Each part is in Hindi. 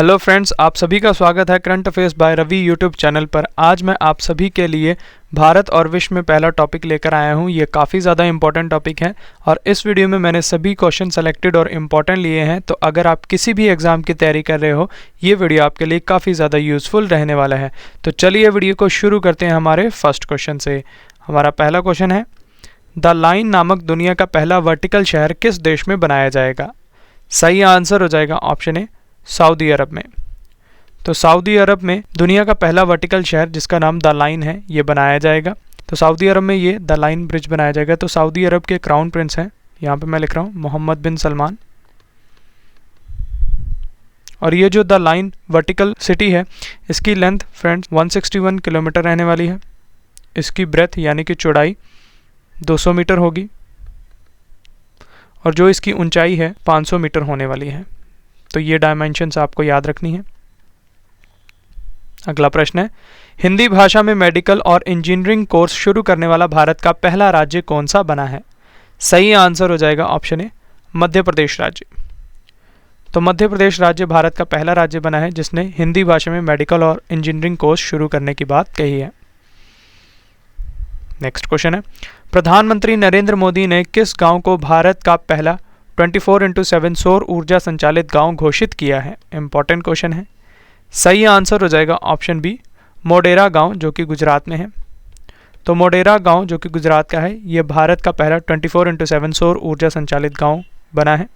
हेलो फ्रेंड्स, आप सभी का स्वागत है current affairs by Ravi YouTube channel पर। आज मैं आप सभी के लिए भारत और विश्व में पहला टॉपिक लेकर आया हूं। ये काफ़ी ज़्यादा इंपॉर्टेंट टॉपिक है और इस वीडियो में मैंने सभी क्वेश्चन सेलेक्टेड और इम्पॉर्टेंट लिए हैं। तो अगर आप किसी भी एग्ज़ाम की तैयारी कर रहे हो, ये वीडियो आपके लिए काफ़ी ज़्यादा यूज़फुल रहने वाला है। तो चलिए वीडियो को शुरू करते हैं हमारे फर्स्ट क्वेश्चन से। हमारा पहला क्वेश्चन है, द लाइन नामक दुनिया का पहला वर्टिकल शहर किस देश में बनाया जाएगा? सही आंसर हो जाएगा ऑप्शन ए, सऊदी अरब में। तो सऊदी अरब में दुनिया का पहला वर्टिकल शहर जिसका नाम द लाइन है, ये बनाया जाएगा। तो सऊदी अरब में ये द लाइन ब्रिज बनाया जाएगा। तो सऊदी अरब के क्राउन प्रिंस हैं, यहाँ पे मैं लिख रहा हूँ मोहम्मद बिन सलमान। और ये जो द लाइन वर्टिकल सिटी है, इसकी लेंथ फ्रेंड्स 161 किलोमीटर रहने वाली है। इसकी ब्रेथ यानी कि चौड़ाई 200 मीटर होगी और जो इसकी ऊंचाई है 500 मीटर होने वाली है। तो ये डायमेंशंस आपको याद रखनी है। अगला प्रश्न है, हिंदी भाषा में मेडिकल और इंजीनियरिंग कोर्स शुरू करने वाला भारत का पहला राज्य कौन सा बना है? सही आंसर हो जाएगा ऑप्शन ए, मध्य प्रदेश राज्य। तो मध्य प्रदेश राज्य भारत का पहला राज्य बना है जिसने हिंदी भाषा में मेडिकल और इंजीनियरिंग कोर्स शुरू करने की बात कही है। नेक्स्ट क्वेश्चन है, प्रधानमंत्री नरेंद्र मोदी ने किस गांव को भारत का पहला 24/7 सौर ऊर्जा संचालित गांव घोषित किया है? इंपॉर्टेंट क्वेश्चन है। सही आंसर हो जाएगा ऑप्शन बी, मोडेरा गांव जो कि गुजरात में है। तो मोडेरा गांव जो कि गुजरात का है, ये भारत का पहला 24/7 सौर ऊर्जा संचालित गांव बना है।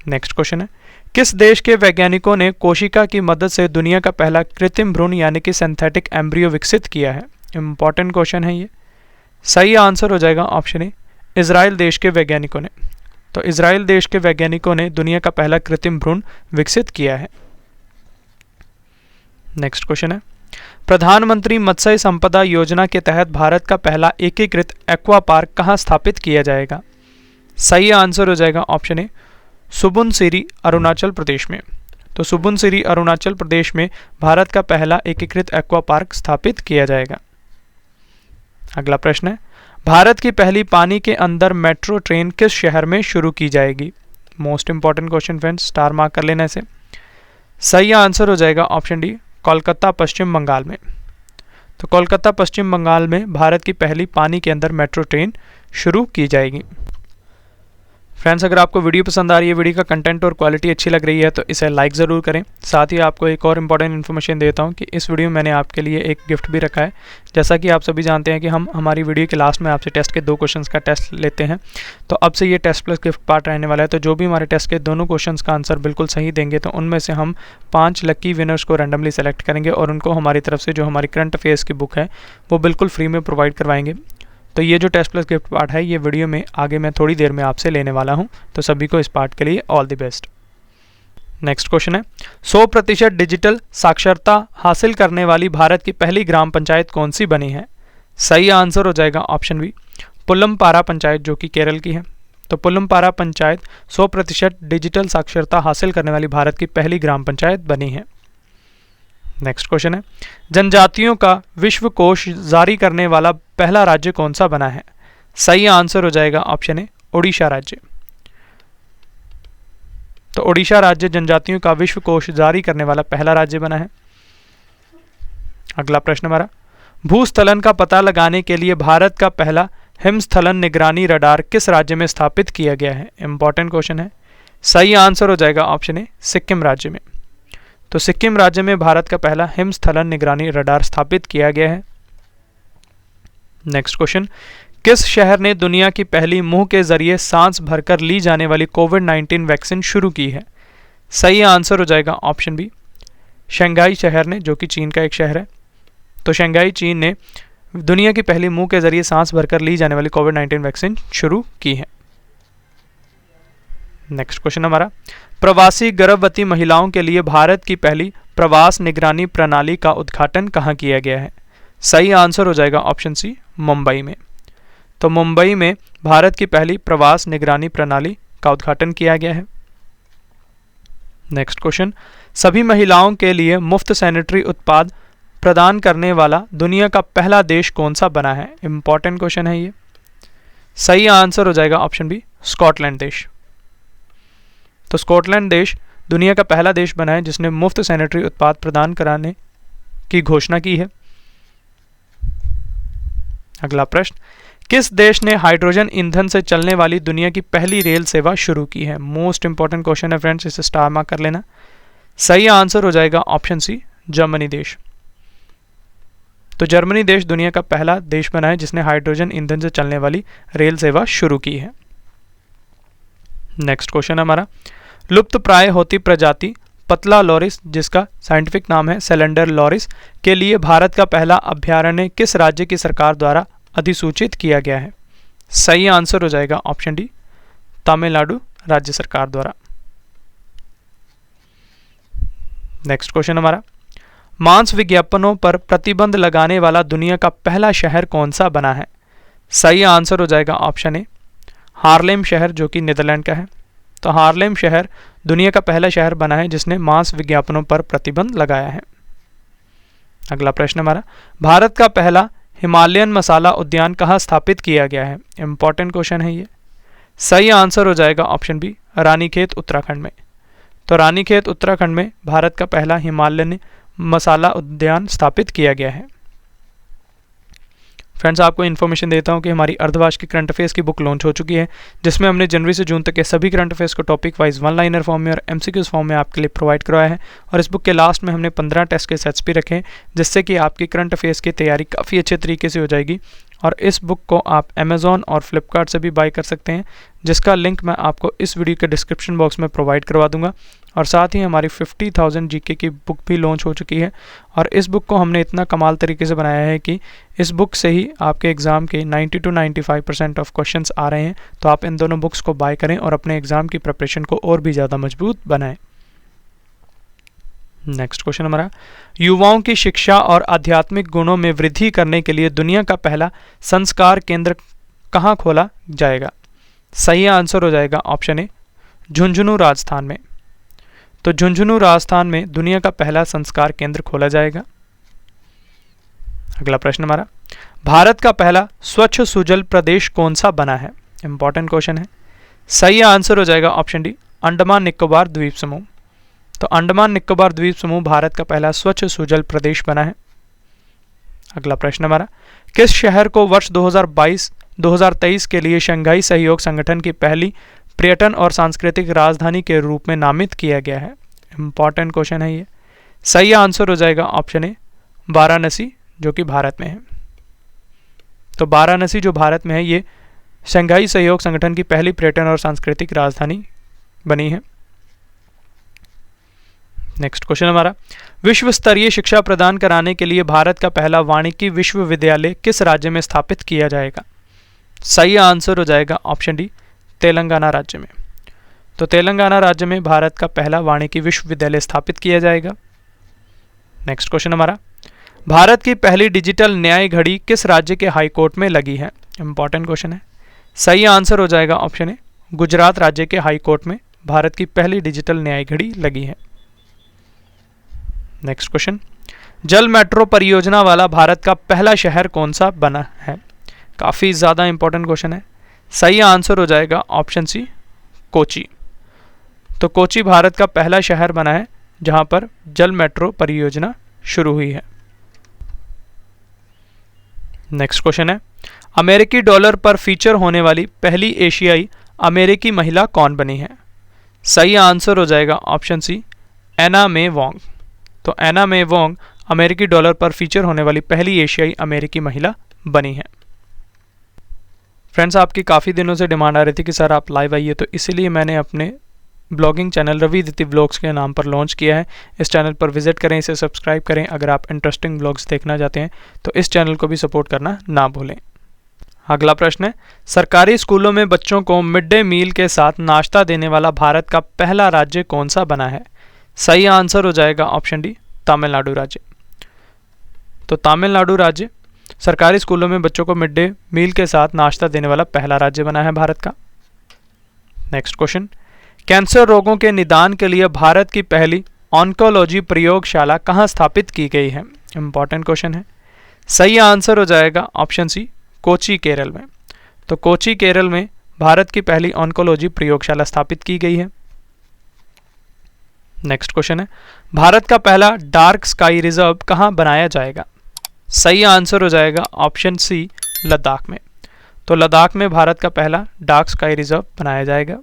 नेक्स्ट क्वेश्चन है, किस देश के वैज्ञानिकों ने कोशिका की मदद से दुनिया का पहला कृत्रिम भ्रूण यानी कि सिंथेटिक एम्ब्रियो विकसित किया है? इंपॉर्टेंट क्वेश्चन है ये। सही आंसर हो जाएगा ऑप्शन ए, इजराइल देश के वैज्ञानिकों ने। तो इजराइल देश के वैज्ञानिकों ने दुनिया का पहला कृत्रिम भ्रूण विकसित किया है। नेक्स्ट क्वेश्चन है, प्रधानमंत्री मत्स्य संपदा योजना के तहत भारत का पहला एकीकृत एक्वा पार्क कहां स्थापित किया जाएगा? सही आंसर हो जाएगा ऑप्शन ए, सुबनसिरी अरुणाचल प्रदेश में। तो सुबनसिरी अरुणाचल प्रदेश में भारत का पहला एकीकृत एक्वा पार्क स्थापित किया जाएगा। अगला प्रश्न है, भारत की पहली पानी के अंदर मेट्रो ट्रेन किस शहर में शुरू की जाएगी? Most important question friends, star mark कर लेना इसे। सही आंसर हो जाएगा ऑप्शन डी, कोलकाता पश्चिम बंगाल में। तो कोलकाता पश्चिम बंगाल में भारत की पहली पानी के अंदर मेट्रो ट्रेन शुरू की जाएगी। फ्रेंड्स, अगर आपको वीडियो पसंद आ रही है, वीडियो का कंटेंट और क्वालिटी अच्छी लग रही है तो इसे लाइक ज़रूर करें। साथ ही आपको एक और इम्पॉर्टेंट इन्फॉर्मेशन देता हूं कि इस वीडियो में मैंने आपके लिए एक गिफ्ट भी रखा है। जैसा कि आप सभी जानते हैं कि हम हमारी वीडियो के लास्ट में आपसे टेस्ट के 2 क्वेश्चंस का टेस्ट लेते हैं। तो अब से ये टेस्ट प्लस गिफ्ट पार्ट रहने वाला है। तो जो भी हमारे टेस्ट के दोनों क्वेश्चंस का आंसर बिल्कुल सही देंगे तो उनमें से हम 5 लकी विनर्स को रैंडमली सेलेक्ट करेंगे और उनको हमारी तरफ से जो हमारी करंट अफेयर्स की बुक है वो बिल्कुल फ्री में प्रोवाइड करवाएंगे। तो ये जो टेस्ट प्लस गिफ्ट पार्ट है, ये वीडियो में आगे मैं थोड़ी देर में आपसे लेने वाला हूं। तो सभी को इस पार्ट के लिए all the best. Next question है, 100% डिजिटल साक्षरता हासिल करने वाली भारत की पहली ग्राम पंचायत कौन सी बनी है? सही आंसर हो जाएगा ऑप्शन बी, पुलमपारा पंचायत जो कि केरल की है। तो पुलमपारा पंचायत 100% डिजिटल साक्षरता हासिल करने वाली भारत की पहली ग्राम पंचायत बनी है। नेक्स्ट क्वेश्चन है, जनजातियों का विश्व कोश जारी करने वाला पहला राज्य कौन सा बना है? सही आंसर हो जाएगा ऑप्शन ए, ओडिशा राज्य। तो ओडिशा राज्य जनजातियों का विश्व कोश जारी करने वाला पहला राज्य बना है। अगला प्रश्न हमारा, भूस्खलन का पता लगाने के लिए भारत का पहला हिमस्खलन निगरानी रडार किस राज्य में स्थापित किया गया है? इंपॉर्टेंट क्वेश्चन है। सही आंसर हो जाएगा ऑप्शन ए, सिक्किम राज्य में। तो सिक्किम राज्य में भारत का पहला हिमस्खलन निगरानी रडार स्थापित किया गया है। नेक्स्ट क्वेश्चन, किस शहर ने दुनिया की पहली मुंह के जरिए सांस भरकर ली जाने वाली कोविड-19 वैक्सीन शुरू की है? सही आंसर हो जाएगा ऑप्शन बी, शंघाई शहर ने, जो कि चीन का एक शहर है। तो शंघाई चीन ने दुनिया की पहली मुंह के जरिए सांस भरकर ली जाने वाली कोविड-19 वैक्सीन शुरू की है। नेक्स्ट क्वेश्चन हमारा, प्रवासी गर्भवती महिलाओं के लिए भारत की पहली प्रवास निगरानी प्रणाली का उद्घाटन कहाँ किया गया है? सही आंसर हो जाएगा ऑप्शन सी, मुंबई में। तो मुंबई में भारत की पहली प्रवास निगरानी प्रणाली का उद्घाटन किया गया है। नेक्स्ट क्वेश्चन, सभी महिलाओं के लिए मुफ्त सैनिटरी उत्पाद प्रदान करने वाला दुनिया का पहला देश कौन सा बना है? इंपॉर्टेंट क्वेश्चन है ये। सही आंसर हो जाएगा ऑप्शन बी, स्कॉटलैंड देश। तो स्कॉटलैंड देश दुनिया का पहला देश बना है जिसने मुफ्त सैनिटरी उत्पाद प्रदान कराने की घोषणा की है? अगला प्रश्न, किस देश ने हाइड्रोजन ईंधन से चलने वाली दुनिया की पहली रेल सेवा शुरू की है? मोस्ट इंपॉर्टेंट क्वेश्चन है फ्रेंड्स, इसे स्टार मार्क कर लेना। सही आंसर हो जाएगा ऑप्शन सी, जर्मनी देश। तो जर्मनी देश दुनिया का पहला देश बना है जिसने हाइड्रोजन ईंधन से चलने वाली रेल सेवा शुरू की है। नेक्स्ट क्वेश्चन हमारा, लुप्त प्राय होती प्रजाति पतला लॉरिस, जिसका साइंटिफिक नाम है सेलेंडर लॉरिस, के लिए भारत का पहला अभ्यारण्य किस राज्य की सरकार द्वारा अधिसूचित किया गया है? सही आंसर हो जाएगा ऑप्शन डी, तमिलनाडु राज्य सरकार द्वारा। नेक्स्ट क्वेश्चन हमारा, मांस विज्ञापनों पर प्रतिबंध लगाने वाला दुनिया का पहला शहर कौन सा बना है? सही आंसर हो जाएगा ऑप्शन ए, हार्लेम शहर, जो कि नीदरलैंड का है। तो हार्लेम शहर दुनिया का पहला शहर बना है जिसने मांस विज्ञापनों पर प्रतिबंध लगाया है। अगला प्रश्न हमारा, भारत का पहला हिमालयन मसाला उद्यान कहाँ स्थापित किया गया है? इंपॉर्टेंट क्वेश्चन है ये। सही आंसर हो जाएगा ऑप्शन बी, रानीखेत उत्तराखंड में। तो रानीखेत उत्तराखंड में भारत का पहला हिमालयन मसाला उद्यान स्थापित किया गया है। फ्रेंड्स, आपको इन्फॉर्मेशन देता हूं कि हमारी अर्धवार्षिक करंट अफेयर्स की बुक लॉन्च हो चुकी है, जिसमें हमने जनवरी से जून तक के सभी करंट अफेयर्स को topic wise one liner form में और एमसीक्यूज फॉर्म में आपके लिए प्रोवाइड करवाया है। और इस बुक के लास्ट में हमने 15 टेस्ट के सेट्स भी रखे हैं, जिससे कि आपकी करंट अफेयर्स की तैयारी काफ़ी अच्छे तरीके से हो जाएगी। और इस बुक को आप अमेज़ॉन और फ्लिपकार्ट से भी बाय कर सकते हैं, जिसका लिंक मैं आपको इस वीडियो के डिस्क्रिप्शन बॉक्स में प्रोवाइड करवा दूंगा। और साथ ही हमारी 50,000 जीके की बुक भी लॉन्च हो चुकी है। और इस बुक को हमने इतना कमाल तरीके से बनाया है कि इस बुक से ही आपके एग्ज़ाम के 90 to 95% ऑफ क्वेश्चंस आ रहे हैं। तो आप इन दोनों बुक्स को बाय करें और अपने एग्ज़ाम की प्रिपरेशन को और भी ज़्यादा मजबूत बनाएं। नेक्स्ट क्वेश्चन हमारा, युवाओं की शिक्षा और आध्यात्मिक गुणों में वृद्धि करने के लिए दुनिया का पहला संस्कार केंद्र कहाँ खोला जाएगा? सही आंसर हो जाएगा ऑप्शन ए, झुंझुनू राजस्थान में। तो झुंझुनू राजस्थान में दुनिया का पहला संस्कार केंद्र खोला जाएगा। अगला प्रश्न हमारा, भारत का पहला स्वच्छ सुजल प्रदेश कौन सा बना है? इंपॉर्टेंट क्वेश्चन है। सही आंसर हो जाएगा ऑप्शन डी, अंडमान निकोबार द्वीप समूह। तो अंडमान निकोबार द्वीप समूह भारत का पहला स्वच्छ सुजल प्रदेश बना है। अगला प्रश्न हमारा, किस शहर को वर्ष 2023 के लिए शंघाई सहयोग संगठन की पहली पर्यटन और सांस्कृतिक राजधानी के रूप में नामित किया गया है? इंपॉर्टेंट क्वेश्चन है ये। सही आंसर हो जाएगा ऑप्शन ए, वाराणसी, जो कि भारत में है। तो वाराणसी जो भारत में है, ये शंघाई सहयोग संगठन की पहली पर्यटन और सांस्कृतिक राजधानी बनी है। नेक्स्ट क्वेश्चन हमारा, विश्व स्तरीय शिक्षा प्रदान कराने के लिए भारत का पहला वानिकी विश्वविद्यालय किस राज्य में स्थापित किया जाएगा? सही आंसर हो जाएगा ऑप्शन डी, तेलंगाना राज्य में। तो तेलंगाना राज्य में भारत का पहला वानिकी विश्वविद्यालय स्थापित किया जाएगा। नेक्स्ट क्वेश्चन हमारा, भारत की पहली डिजिटल न्याय घड़ी किस राज्य के हाई कोर्ट में लगी है? इंपॉर्टेंट क्वेश्चन है। सही आंसर हो जाएगा ऑप्शन ए, गुजरात राज्य के हाई कोर्ट में भारत की पहली डिजिटल न्याय घड़ी लगी है। नेक्स्ट क्वेश्चन, जल मेट्रो परियोजना वाला भारत का पहला शहर कौन सा बना है? काफ़ी ज़्यादा इंपॉर्टेंट क्वेश्चन है। सही आंसर हो जाएगा ऑप्शन सी, कोची। तो कोची भारत का पहला शहर बना है जहां पर जल मेट्रो परियोजना शुरू हुई है। नेक्स्ट क्वेश्चन है, अमेरिकी डॉलर पर फीचर होने वाली पहली एशियाई अमेरिकी महिला कौन बनी है? सही आंसर हो जाएगा ऑप्शन सी, एना मे वोंग। तो एना मे वोंग अमेरिकी डॉलर पर फीचर होने वाली पहली एशियाई अमेरिकी महिला बनी है। फ्रेंड्स, आपकी काफ़ी दिनों से डिमांड आ रही थी कि सर आप लाइव आइए, तो इसीलिए मैंने अपने ब्लॉगिंग चैनल रवि दिति व्लॉग्स के नाम पर लॉन्च किया है। इस चैनल पर विजिट करें, इसे सब्सक्राइब करें। अगर आप इंटरेस्टिंग व्लॉग्स देखना चाहते हैं तो इस चैनल को भी सपोर्ट करना ना भूलें। अगला प्रश्न है, सरकारी स्कूलों में बच्चों को मिड डे मील के साथ नाश्ता देने वाला भारत का पहला राज्य कौन सा बना है? सही आंसर हो जाएगा ऑप्शन डी, तमिलनाडु राज्य। तो तमिलनाडु राज्य सरकारी स्कूलों में बच्चों को मिड डे मील के साथ नाश्ता देने वाला पहला राज्य बना है भारत का। नेक्स्ट क्वेश्चन, कैंसर रोगों के निदान के लिए भारत की पहली ऑन्कोलॉजी प्रयोगशाला कहाँ स्थापित की गई है? इंपॉर्टेंट क्वेश्चन है। सही आंसर हो जाएगा ऑप्शन सी, कोची केरल में। तो कोची केरल में भारत की पहली ऑन्कोलॉजी प्रयोगशाला स्थापित की गई है। नेक्स्ट क्वेश्चन है, भारत का पहला डार्क स्काई रिजर्व कहाँ बनाया जाएगा? सही आंसर हो जाएगा ऑप्शन सी, लद्दाख में। तो लद्दाख में भारत का पहला डार्क स्काई रिजर्व बनाया जाएगा।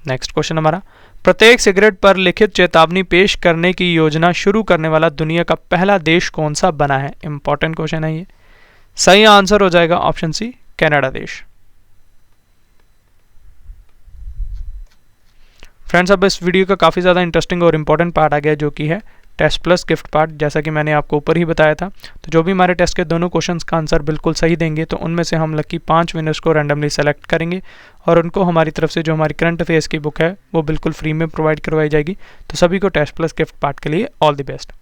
नेक्स्ट क्वेश्चन हमारा, प्रत्येक सिगरेट पर लिखित चेतावनी पेश करने की योजना शुरू करने वाला दुनिया का पहला देश कौन सा बना है? इंपॉर्टेंट क्वेश्चन है ये। सही आंसर हो जाएगा ऑप्शन सी, कनाडा देश। फ्रेंड्स, अब इस वीडियो का काफ़ी ज़्यादा इंटरेस्टिंग और इम्पॉर्टेंट पार्ट आ गया, जो कि है टेस्ट प्लस गिफ्ट पार्ट। जैसा कि मैंने आपको ऊपर ही बताया था, तो जो भी हमारे टेस्ट के दोनों क्वेश्चंस का आंसर बिल्कुल सही देंगे, तो उनमें से हम लकी 5 विनर्स को रैंडमली सेलेक्ट करेंगे और उनको हमारी तरफ से जो हमारी करंट अफेयर्स की बुक है वो बिल्कुल फ्री में प्रोवाइड करवाई जाएगी। तो सभी को टेस्ट प्लस गिफ्ट पार्ट के लिए ऑल द बेस्ट।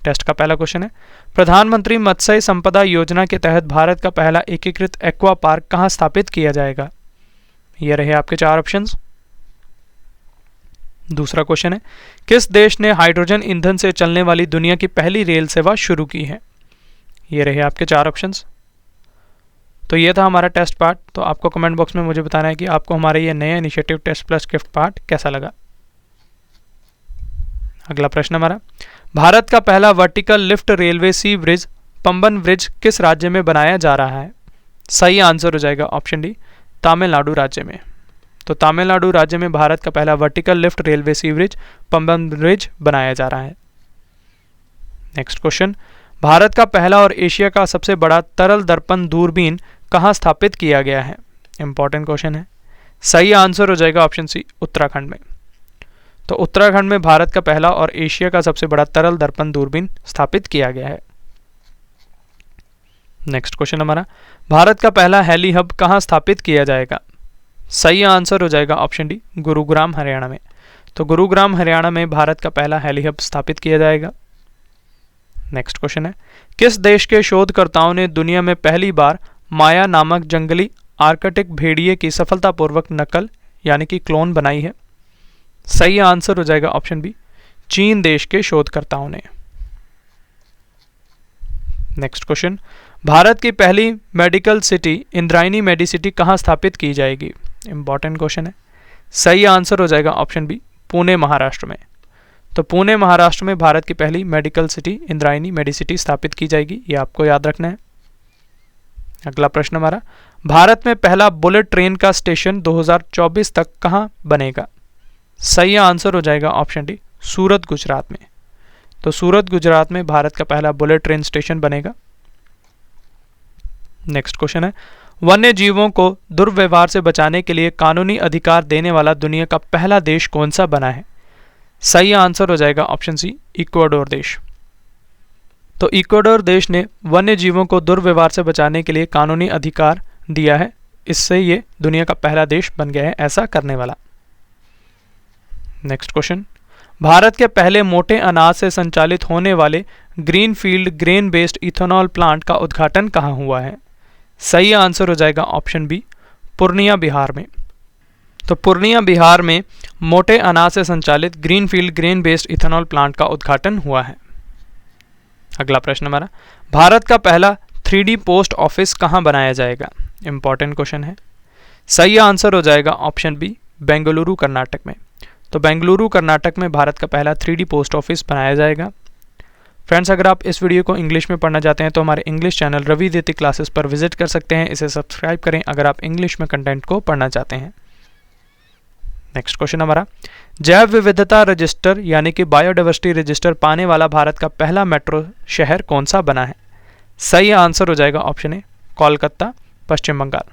टेस्ट का पहला क्वेश्चन है, प्रधानमंत्री मत्स्य संपदा योजना के तहत भारत का पहला एकीकृत एक्वा पार्क कहाँ स्थापित किया जाएगा? ये रहे आपके 4 ऑप्शंस। दूसरा क्वेश्चन है, किस देश ने हाइड्रोजन ईंधन से चलने वाली दुनिया की पहली रेल सेवा शुरू की है? ये रहे आपके 4 ऑप्शंस। तो ये था हमारा टेस्ट पार्ट। तो आपको कमेंट बॉक्स में मुझे बताना है कि आपको हमारा ये नया initiative test plus gift part कैसा लगा। अगला प्रश्न हमारा, भारत का पहला vertical lift railway sea bridge Pamban bridge किस राज्य में बनाया जा रहा है? सही आंसर हो जाएगा ऑप्शन डी, तमिलनाडु राज्य में। तो तमिलनाडु राज्य में भारत का पहला vertical lift railway sea bridge Pamban bridge बनाया जा रहा है। नेक्स्ट क्वेश्चन, भारत का पहला और एशिया का सबसे बड़ा तरल दर्पण दूरबीन कहाँ स्थापित किया गया है? इंपॉर्टेंट क्वेश्चन है। सही आंसर हो जाएगा ऑप्शन सी, उत्तराखंड में। तो उत्तराखंड में भारत का पहला और एशिया का सबसे बड़ा तरल दर्पण दूरबीन स्थापित किया गया है। नेक्स्ट क्वेश्चन हमारा, भारत का पहला हेली हब कहाँ स्थापित किया जाएगा? सही आंसर हो जाएगा ऑप्शन डी, गुरुग्राम हरियाणा में। तो गुरुग्राम हरियाणा में भारत का पहला हेली हब स्थापित किया जाएगा। नेक्स्ट क्वेश्चन है, किस देश के शोधकर्ताओं ने दुनिया में पहली बार माया नामक जंगली आर्कटिक भेड़िए की सफलतापूर्वक नकल यानी कि क्लोन बनाई है? सही आंसर हो जाएगा ऑप्शन बी, चीन देश के शोधकर्ताओं ने। नेक्स्ट क्वेश्चन, भारत की पहली मेडिकल सिटी इंद्रायणी मेडिसिटी कहाँ स्थापित की जाएगी? इंपॉर्टेंट क्वेश्चन है। सही आंसर हो जाएगा ऑप्शन बी, पुणे महाराष्ट्र में। तो पुणे महाराष्ट्र में भारत की पहली मेडिकल सिटी इंद्रायणी मेडिसिटी स्थापित की जाएगी, ये आपको याद रखना है। अगला प्रश्न हमारा, भारत में पहला बुलेट ट्रेन का स्टेशन 2024 तक कहाँ बनेगा? सही आंसर हो जाएगा ऑप्शन डी, सूरत गुजरात में। तो सूरत गुजरात में भारत का पहला बुलेट ट्रेन स्टेशन बनेगा। नेक्स्ट क्वेश्चन है, वन्य जीवों को दुर्व्यवहार से बचाने के लिए कानूनी अधिकार देने वाला दुनिया का पहला देश कौन सा बना है? सही आंसर हो जाएगा ऑप्शन सी, इक्वाडोर देश। तो इक्वाडोर देश ने वन्य जीवों को दुर्व्यवहार से बचाने के लिए कानूनी अधिकार दिया है, इससे ये दुनिया का पहला देश बन गया है ऐसा करने वाला। नेक्स्ट क्वेश्चन, भारत के पहले मोटे अनाज से संचालित होने वाले greenfield grain based ethanol plant का उद्घाटन कहाँ हुआ है? सही आंसर हो जाएगा ऑप्शन बी, पूर्णिया बिहार में। तो पूर्णिया बिहार में मोटे अनाज से संचालित greenfield grain based ethanol plant का उद्घाटन हुआ है। अगला प्रश्न हमारा, भारत का पहला 3D पोस्ट ऑफिस कहाँ बनाया जाएगा? इंपॉर्टेंट क्वेश्चन है। सही आंसर हो जाएगा ऑप्शन बी, बेंगलुरु कर्नाटक में। तो बेंगलुरु कर्नाटक में भारत का पहला 3D पोस्ट ऑफिस बनाया जाएगा। फ्रेंड्स, अगर आप इस वीडियो को इंग्लिश में पढ़ना चाहते हैं तो हमारे इंग्लिश चैनल रवि दीति क्लासेस पर विजिट कर सकते हैं, इसे सब्सक्राइब करें अगर आप इंग्लिश में कंटेंट को पढ़ना चाहते हैं। नेक्स्ट क्वेश्चन हमारा, जैव विविधता रजिस्टर यानी कि बायोडाइवर्सिटी रजिस्टर पाने वाला भारत का पहला मेट्रो शहर कौन सा बना है? सही आंसर हो जाएगा ऑप्शन ए, कोलकाता पश्चिम बंगाल।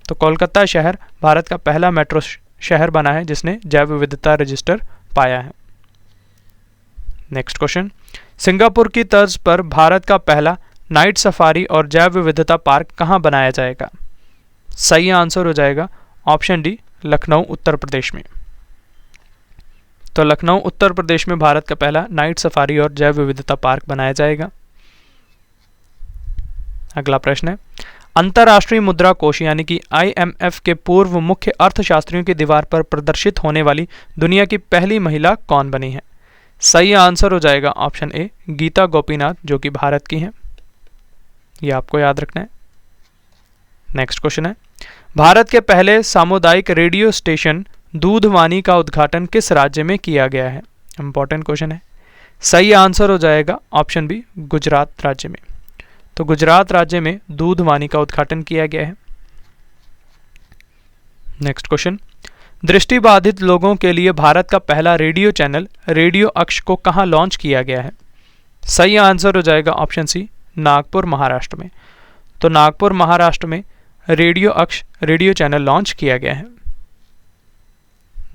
तो कोलकाता शहर भारत का पहला मेट्रो शहर बना है जिसने जैव विविधता रजिस्टर पाया है। नेक्स्ट क्वेश्चन, सिंगापुर की तर्ज पर भारत का पहला नाइट सफारी और जैव विविधता पार्क कहाँ बनाया जाएगा? सही आंसर हो जाएगा ऑप्शन डी, लखनऊ उत्तर प्रदेश में। तो लखनऊ उत्तर प्रदेश में भारत का पहला नाइट सफारी और जैव विविधता पार्क बनाया जाएगा। अगला प्रश्न है, अंतर्राष्ट्रीय मुद्रा कोष यानी कि IMF के पूर्व मुख्य अर्थशास्त्रियों की दीवार पर प्रदर्शित होने वाली दुनिया की पहली महिला कौन बनी है? सही आंसर हो जाएगा ऑप्शन ए, गीता गोपीनाथ, जो कि भारत की हैं। ये आपको याद रखना है। नेक्स्ट क्वेश्चन है, भारत के पहले सामुदायिक रेडियो स्टेशन दूधवानी का उद्घाटन किस राज्य में किया गया है? इंपॉर्टेंट क्वेश्चन है। सही आंसर हो जाएगा ऑप्शन बी, गुजरात राज्य में। तो गुजरात राज्य में दूधवानी का उद्घाटन किया गया है। नेक्स्ट क्वेश्चन, दृष्टिबाधित लोगों के लिए भारत का पहला रेडियो चैनल रेडियो अक्ष को कहां लॉन्च किया गया है? सही आंसर हो जाएगा ऑप्शन सी, नागपुर महाराष्ट्र में। तो नागपुर महाराष्ट्र में रेडियो अक्ष रेडियो चैनल लॉन्च किया गया है।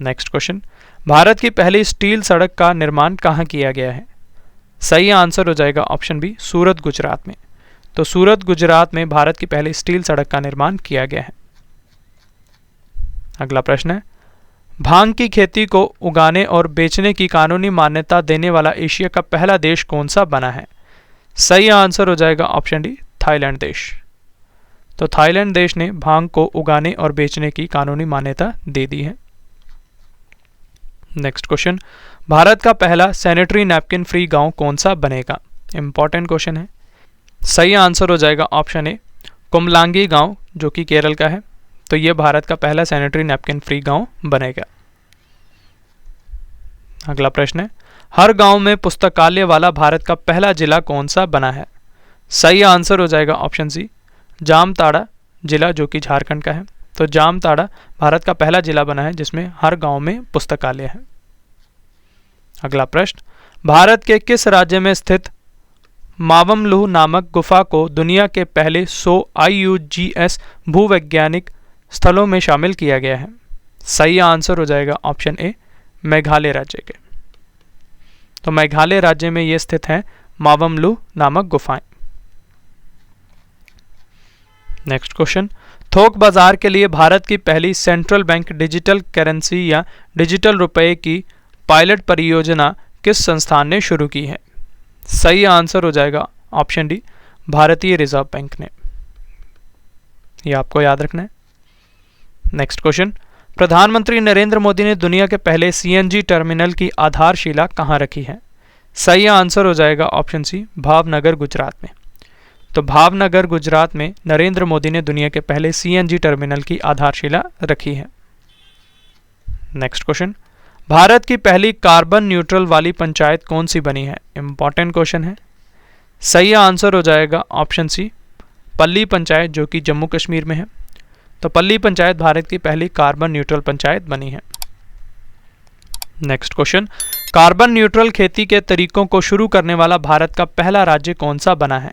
नेक्स्ट क्वेश्चन, भारत की पहली स्टील सड़क का निर्माण कहां किया गया है? सही आंसर हो जाएगा ऑप्शन बी, सूरत गुजरात में। तो सूरत गुजरात में भारत की पहली स्टील सड़क का निर्माण किया गया है। अगला प्रश्न है, भांग की खेती को उगाने और बेचने की कानूनी मान्यता देने वाला एशिया का पहला देश कौन सा बना है? सही आंसर हो जाएगा ऑप्शन डी, थाईलैंड देश। तो थाईलैंड देश ने भांग को उगाने और बेचने की कानूनी मान्यता दे दी है। नेक्स्ट क्वेश्चन, भारत का पहला सैनिटरी नैपकिन फ्री गांव कौन सा बनेगा? इंपॉर्टेंट क्वेश्चन है। सही आंसर हो जाएगा ऑप्शन ए, कुमलांगी गांव, जो कि केरल का है। तो यह भारत का पहला सैनिटरी नैपकिन फ्री गांव बनेगा। अगला प्रश्न है, हर गांव में पुस्तकालय वाला भारत का पहला जिला कौन सा बना है? सही आंसर हो जाएगा ऑप्शन सी, जामताड़ा जिला, जो कि झारखंड का है। तो जामताड़ा भारत का पहला जिला बना है जिसमें हर गांव में पुस्तकालय है। अगला प्रश्न, भारत के किस राज्य में स्थित मावमलुह नामक गुफा को दुनिया के पहले 100 IUGS भूवैज्ञानिक स्थलों में शामिल किया गया है? सही आंसर हो जाएगा ऑप्शन ए, मेघालय राज्य के। तो मेघालय राज्य में ये स्थित है मावमलुह नामक गुफाएं। नेक्स्ट क्वेश्चन, थोक बाजार के लिए भारत की पहली सेंट्रल बैंक डिजिटल करेंसी या डिजिटल रुपए की पायलट परियोजना किस संस्थान ने शुरू की है? सही आंसर हो जाएगा ऑप्शन डी, भारतीय रिजर्व बैंक ने। यह आपको याद रखना है। नेक्स्ट क्वेश्चन, प्रधानमंत्री नरेंद्र मोदी ने दुनिया के पहले CNG टर्मिनल की आधारशिला कहां रखी है? सही आंसर हो जाएगा ऑप्शन सी, भावनगर गुजरात में। तो भावनगर गुजरात में नरेंद्र मोदी ने दुनिया के पहले CNG टर्मिनल की आधारशिला रखी है। नेक्स्ट क्वेश्चन, भारत की पहली कार्बन न्यूट्रल वाली पंचायत कौन सी बनी है? इंपॉर्टेंट क्वेश्चन है। सही आंसर हो जाएगा ऑप्शन सी, पल्ली पंचायत, जो कि जम्मू कश्मीर में है। तो पल्ली पंचायत भारत की पहली कार्बन न्यूट्रल पंचायत बनी है। नेक्स्ट क्वेश्चन, कार्बन न्यूट्रल खेती के तरीकों को शुरू करने वाला भारत का पहला राज्य कौन सा बना है?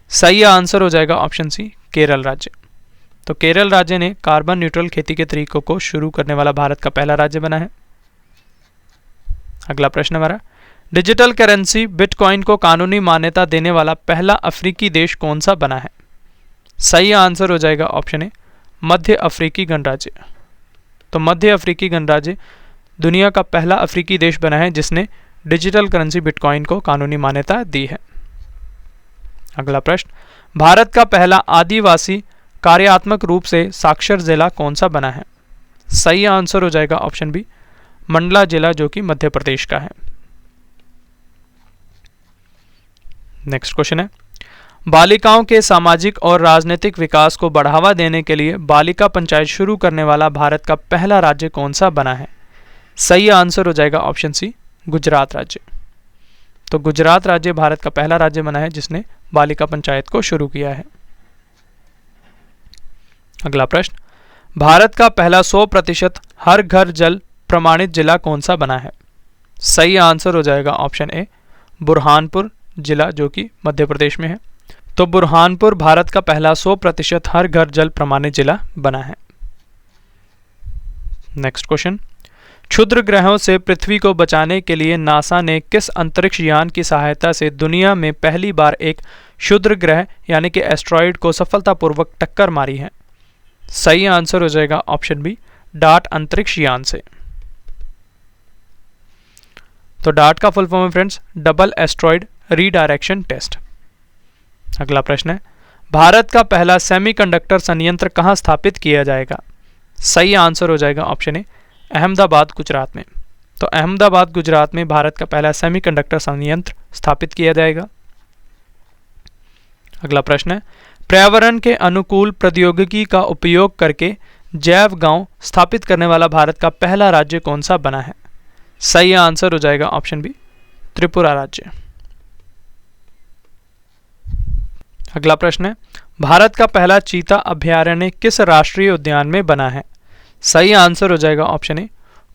सही आंसर हो जाएगा ऑप्शन सी, केरल राज्य। तो केरल राज्य ने कार्बन न्यूट्रल खेती के तरीकों को शुरू करने वाला भारत का पहला राज्य बना है। अगला प्रश्न हमारा, डिजिटल करेंसी बिटकॉइन को कानूनी मान्यता देने वाला पहला अफ्रीकी देश कौन सा बना है? सही आंसर हो जाएगा ऑप्शन ए, मध्य अफ्रीकी गणराज्य। तो मध्य अफ्रीकी गणराज्य दुनिया का पहला अफ्रीकी देश बना है जिसने डिजिटल करेंसी बिटकॉइन को कानूनी मान्यता दी है। अगला प्रश्न, भारत का पहला आदिवासी कार्यात्मक रूप से साक्षर जिला कौन सा बना है? सही आंसर हो जाएगा ऑप्शन बी, मंडला जिला, जो कि मध्य प्रदेश का है। नेक्स्ट क्वेश्चन है, बालिकाओं के सामाजिक और राजनीतिक विकास को बढ़ावा देने के लिए बालिका पंचायत शुरू करने वाला भारत का पहला राज्य कौन सा बना है? सही आंसर हो जाएगा ऑप्शन सी, गुजरात राज्य। तो गुजरात राज्य भारत का पहला राज्य बना है जिसने बालिका पंचायत को शुरू किया है। अगला प्रश्न, भारत का पहला 100% हर घर जल प्रमाणित जिला कौन सा बना है? सही आंसर हो जाएगा ऑप्शन ए, बुरहानपुर जिला, जो कि मध्य प्रदेश में है। तो बुरहानपुर भारत का पहला 100% हर घर जल प्रमाणित जिला बना है। नेक्स्ट क्वेश्चन, क्षुद्र ग्रहों से पृथ्वी को बचाने के लिए नासा ने किस अंतरिक्ष यान की सहायता से दुनिया में पहली बार एक क्षुद्र ग्रह यानी कि एस्ट्रॉइड को सफलतापूर्वक टक्कर मारी है? सही आंसर हो जाएगा ऑप्शन बी, डार्ट अंतरिक्ष यान से। तो डार्ट का फुल फॉर्म है friends, double asteroid redirection test. अगला प्रश्न है, भारत का पहला सेमीकंडक्टर संयंत्र कहां स्थापित किया जाएगा? सही आंसर हो जाएगा ऑप्शन ए, अहमदाबाद गुजरात में। तो अहमदाबाद गुजरात में भारत का पहला सेमीकंडक्टर संयंत्र स्थापित किया जाएगा। अगला प्रश्न है, पर्यावरण के अनुकूल प्रौद्योगिकी का उपयोग करके जैव गांव स्थापित करने वाला भारत का पहला राज्य कौन सा बना है? सही आंसर हो जाएगा ऑप्शन बी, त्रिपुरा राज्य। अगला प्रश्न है, भारत का पहला चीता अभयारण्य किस राष्ट्रीय उद्यान में बना है? सही आंसर हो जाएगा ऑप्शन ए,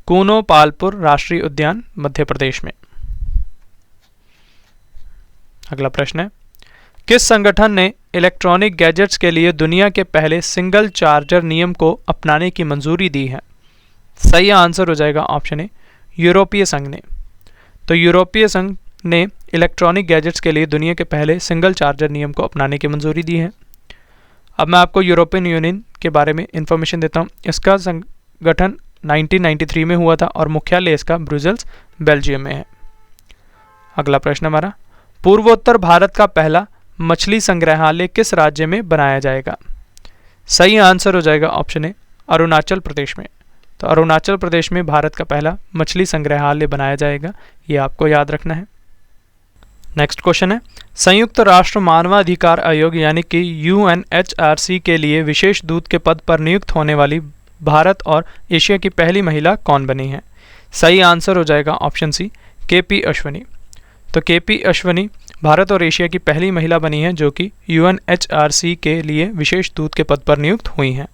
कूनो पालपुर राष्ट्रीय उद्यान, मध्य प्रदेश में। अगला प्रश्न है, किस संगठन ने इलेक्ट्रॉनिक गैजेट्स के लिए दुनिया के पहले सिंगल चार्जर नियम को अपनाने की मंजूरी दी है? सही आंसर हो जाएगा ऑप्शन ए, यूरोपीय संघ ने। तो यूरोपीय संघ ने इलेक्ट्रॉनिक गैजेट्स के लिए दुनिया के पहले सिंगल चार्जर नियम को अपनाने की मंजूरी दी है। अब मैं आपको यूरोपियन यूनियन के बारे में इंफॉर्मेशन देता हूँ। इसका संगठन 1993 में हुआ था और मुख्यालय इसका ब्रुसेल्स, बेल्जियम में है। अगला प्रश्न हमारा, पूर्वोत्तर भारत का पहला मछली संग्रहालय किस राज्य में बनाया जाएगा? सही आंसर हो जाएगा ऑप्शन ए, अरुणाचल प्रदेश में। तो अरुणाचल प्रदेश में भारत का पहला मछली संग्रहालय बनाया जाएगा, ये आपको याद रखना है। नेक्स्ट क्वेश्चन है, संयुक्त राष्ट्र मानवाधिकार आयोग यानी कि UNHRC के लिए विशेष दूत के पद पर नियुक्त होने वाली भारत और एशिया की पहली महिला कौन बनी है? सही आंसर हो जाएगा ऑप्शन सी, KP अश्वनी। तो KP अश्वनी भारत और एशिया की पहली महिला बनी है जो कि UNHRC के लिए विशेष दूत के पद पर नियुक्त हुई हैं।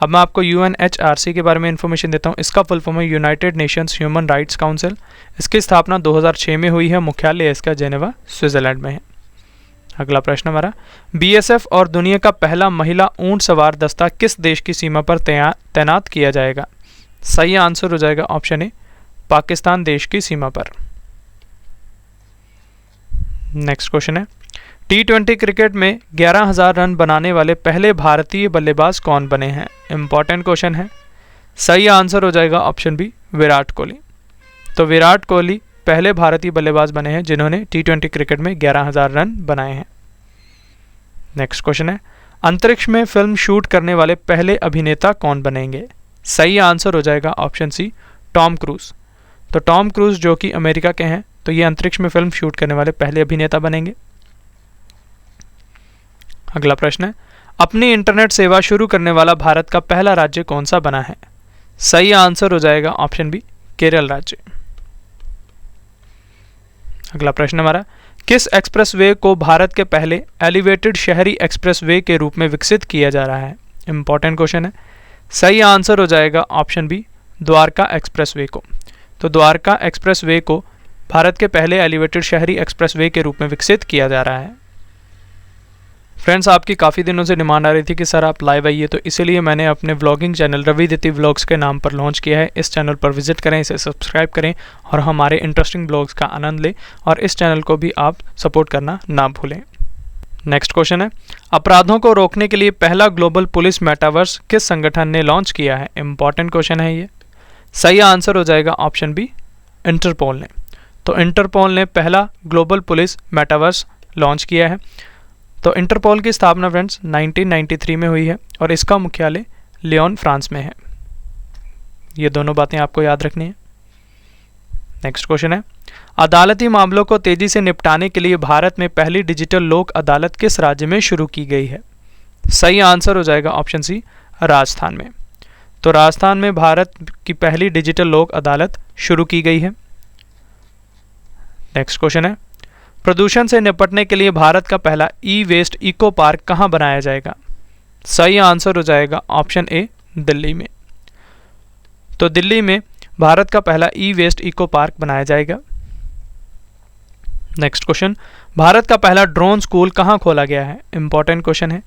अब मैं आपको UNHRC के बारे में इंफॉर्मेशन देता हूँ। इसका फुल फॉर्म है United Nations human rights council. इसकी स्थापना 2006 में हुई है, मुख्यालय इसका जेनेवा, स्विट्जरलैंड में है। अगला प्रश्न हमारा, BSF और दुनिया का पहला महिला ऊंट सवार दस्ता किस देश की सीमा पर तैनात किया जाएगा? सही आंसर हो जाएगा ऑप्शन ए, पाकिस्तान देश की सीमा पर। नेक्स्ट क्वेश्चन है, T20 क्रिकेट में 11,000 रन बनाने वाले पहले भारतीय बल्लेबाज कौन बने हैं? इंपॉर्टेंट क्वेश्चन है। सही आंसर हो जाएगा ऑप्शन बी, विराट कोहली। तो विराट कोहली पहले भारतीय बल्लेबाज बने हैं जिन्होंने T20 क्रिकेट में 11,000 रन बनाए हैं। नेक्स्ट क्वेश्चन है, अंतरिक्ष में फिल्म शूट करने वाले पहले अभिनेता कौन बनेंगे? सही आंसर हो जाएगा ऑप्शन सी, टॉम क्रूज। तो टॉम क्रूज जो कि अमेरिका के हैं, तो ये अंतरिक्ष में फिल्म शूट करने वाले पहले अभिनेता बनेंगे। अगला प्रश्न है, अपनी इंटरनेट सेवा शुरू करने वाला भारत का पहला राज्य कौन सा बना है? सही आंसर हो जाएगा ऑप्शन बी, केरल राज्य। अगला प्रश्न हमारा, किस एक्सप्रेसवे को भारत के पहले एलिवेटेड शहरी एक्सप्रेसवे के रूप में विकसित किया जा रहा है? इंपॉर्टेंट क्वेश्चन है। सही आंसर हो जाएगा ऑप्शन बी, द्वारका एक्सप्रेसवे को। तो द्वारका एक्सप्रेसवे को भारत के पहले एलिवेटेड शहरी एक्सप्रेसवे के रूप में विकसित किया जा रहा है। फ्रेंड्स, आपकी काफ़ी दिनों से डिमांड आ रही थी कि सर आप लाइव आइए, तो इसीलिए मैंने अपने व्लॉगिंग चैनल रवि दिति व्लॉग्स के नाम पर लॉन्च किया है। इस चैनल पर विजिट करें, इसे सब्सक्राइब करें और हमारे इंटरेस्टिंग ब्लॉग्स का आनंद लें, और इस चैनल को भी आप सपोर्ट करना ना भूलें। नेक्स्ट क्वेश्चन है, अपराधों को रोकने के लिए पहला ग्लोबल पुलिस मेटावर्स किस संगठन ने लॉन्च किया है? इंपॉर्टेंट क्वेश्चन है ये। सही आंसर हो जाएगा ऑप्शन बी, इंटरपोल ने। तो इंटरपोल ने पहला ग्लोबल पुलिस मेटावर्स लॉन्च किया है। तो इंटरपोल की स्थापना फ्रेंड्स 1993 में हुई है और इसका मुख्यालय लियोन, फ्रांस में है। ये दोनों बातें आपको याद रखनी है। नेक्स्ट क्वेश्चन है, अदालती मामलों को तेजी से निपटाने के लिए भारत में पहली डिजिटल लोक अदालत किस राज्य में शुरू की गई है? सही आंसर हो जाएगा ऑप्शन सी, राजस्थान में। तो राजस्थान में भारत की पहली डिजिटल लोक अदालत शुरू की गई है। नेक्स्ट क्वेश्चन है, प्रदूषण से निपटने के लिए भारत का पहला ई वेस्ट इको पार्क कहाँ बनाया जाएगा? सही आंसर हो जाएगा ऑप्शन ए, दिल्ली में। तो दिल्ली में भारत का पहला ई वेस्ट इको पार्क बनाया जाएगा। नेक्स्ट क्वेश्चन, भारत का पहला ड्रोन स्कूल कहाँ खोला गया है? इंपॉर्टेंट क्वेश्चन है।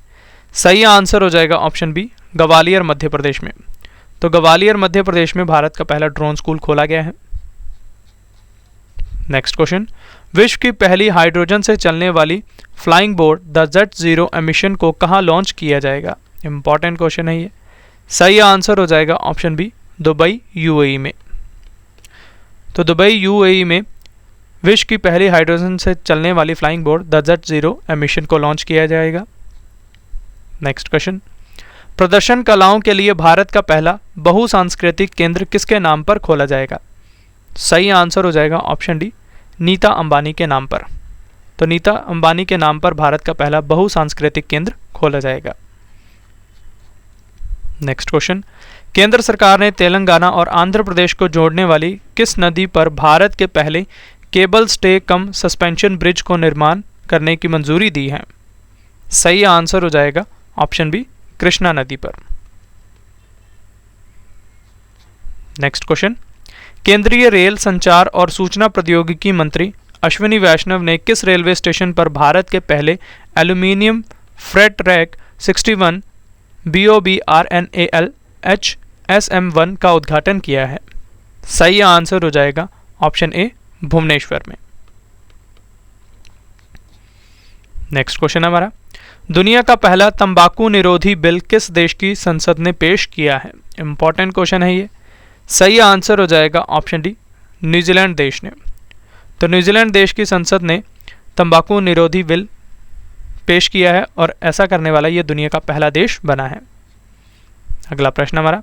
सही आंसर हो जाएगा ऑप्शन बी, ग्वालियर, मध्य प्रदेश में। तो ग्वालियर, मध्य प्रदेश में भारत का पहला ड्रोन स्कूल खोला गया है। नेक्स्ट क्वेश्चन, विश्व की पहली हाइड्रोजन से चलने वाली flying boat the jet zero emission को कहाँ लॉन्च किया जाएगा? इंपॉर्टेंट क्वेश्चन है ये। सही आंसर हो जाएगा ऑप्शन बी, दुबई, यूएई में। तो दुबई, यूएई में विश्व की पहली हाइड्रोजन से चलने वाली flying boat the jet zero emission को लॉन्च किया जाएगा। नेक्स्ट क्वेश्चन, प्रदर्शन कलाओं के लिए भारत का पहला बहुसांस्कृतिक केंद्र किसके नाम पर खोला जाएगा? सही आंसर हो जाएगा ऑप्शन डी, नीता अंबानी के नाम पर। तो नीता अंबानी के नाम पर भारत का पहला बहुसांस्कृतिक केंद्र खोला जाएगा। नेक्स्ट क्वेश्चन, केंद्र सरकार ने तेलंगाना और आंध्र प्रदेश को जोड़ने वाली किस नदी पर भारत के पहले केबल स्टे कम सस्पेंशन ब्रिज को निर्माण करने की मंजूरी दी है? सही आंसर हो जाएगा ऑप्शन बी, कृष्णा नदी पर। नेक्स्ट क्वेश्चन, केंद्रीय रेल संचार और सूचना प्रौद्योगिकी मंत्री अश्विनी वैष्णव ने किस रेलवे स्टेशन पर भारत के पहले aluminium freight rack 61 BOBRNAL HSM1 का उद्घाटन किया है? सही आंसर हो जाएगा ऑप्शन ए, भुवनेश्वर में। नेक्स्ट क्वेश्चन हमारा, दुनिया का पहला तंबाकू निरोधी बिल किस देश की संसद ने पेश किया है? इंपॉर्टेंट क्वेश्चन है ये। सही आंसर हो जाएगा ऑप्शन डी, न्यूजीलैंड देश ने। तो न्यूजीलैंड देश की संसद ने तंबाकू निरोधी बिल पेश किया है और ऐसा करने वाला ये दुनिया का पहला देश बना है। अगला प्रश्न हमारा,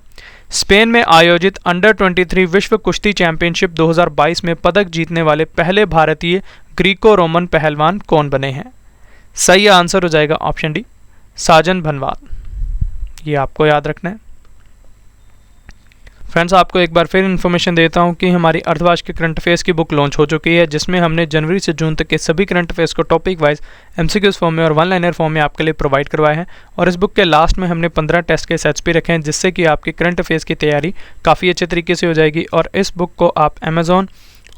स्पेन में आयोजित अंडर 23 विश्व कुश्ती चैंपियनशिप 2022 में पदक जीतने वाले पहले भारतीय ग्रीको रोमन पहलवान कौन बने हैं? सही आंसर हो जाएगा ऑप्शन डी, साजन भनवाल। ये आपको याद रखना है। फ्रेंड्स, आपको एक बार फिर इन्फॉर्मेशन देता हूं कि हमारी अर्थवाश के करंट अफेयर्स की बुक लॉन्च हो चुकी है, जिसमें हमने जनवरी से जून तक के सभी करंट अफेयर्स को टॉपिक वाइज एमसीक्यूज फॉर्म में और वन लाइनर फॉर्म में आपके लिए प्रोवाइड करवाए हैं। और इस बुक के लास्ट में हमने 15 टेस्ट के सेट्स भी रखे हैं, जिससे कि आपकी करंट अफेयर्स की तैयारी काफ़ी अच्छे तरीके से हो जाएगी। और इस बुक को आप अमेजॉन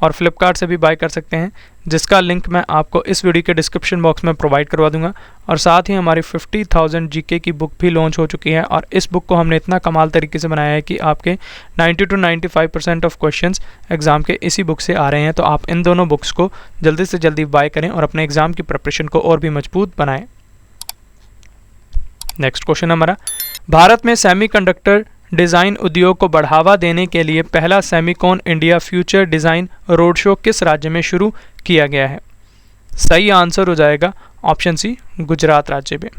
और फ्लिपकार्ट से भी बाय कर सकते हैं, जिसका लिंक मैं आपको इस वीडियो के डिस्क्रिप्शन बॉक्स में प्रोवाइड करवा दूंगा। और साथ ही हमारी 50,000 जीके की बुक भी लॉन्च हो चुकी है, और इस बुक को हमने इतना कमाल तरीके से बनाया है कि आपके 90 to 95% ऑफ क्वेश्चंस एग्जाम के इसी बुक से आ रहे हैं। तो आप इन दोनों बुक्स को जल्दी से जल्दी बाय करें और अपने एग्जाम की प्रिपरेशन को और भी मजबूत बनाएं। नेक्स्ट क्वेश्चन हमारा, भारत में सेमीकंडक्टर डिज़ाइन उद्योग को बढ़ावा देने के लिए पहला Semicon India future design road show किस राज्य में शुरू किया गया है? सही आंसर हो जाएगा ऑप्शन सी, गुजरात राज्य में।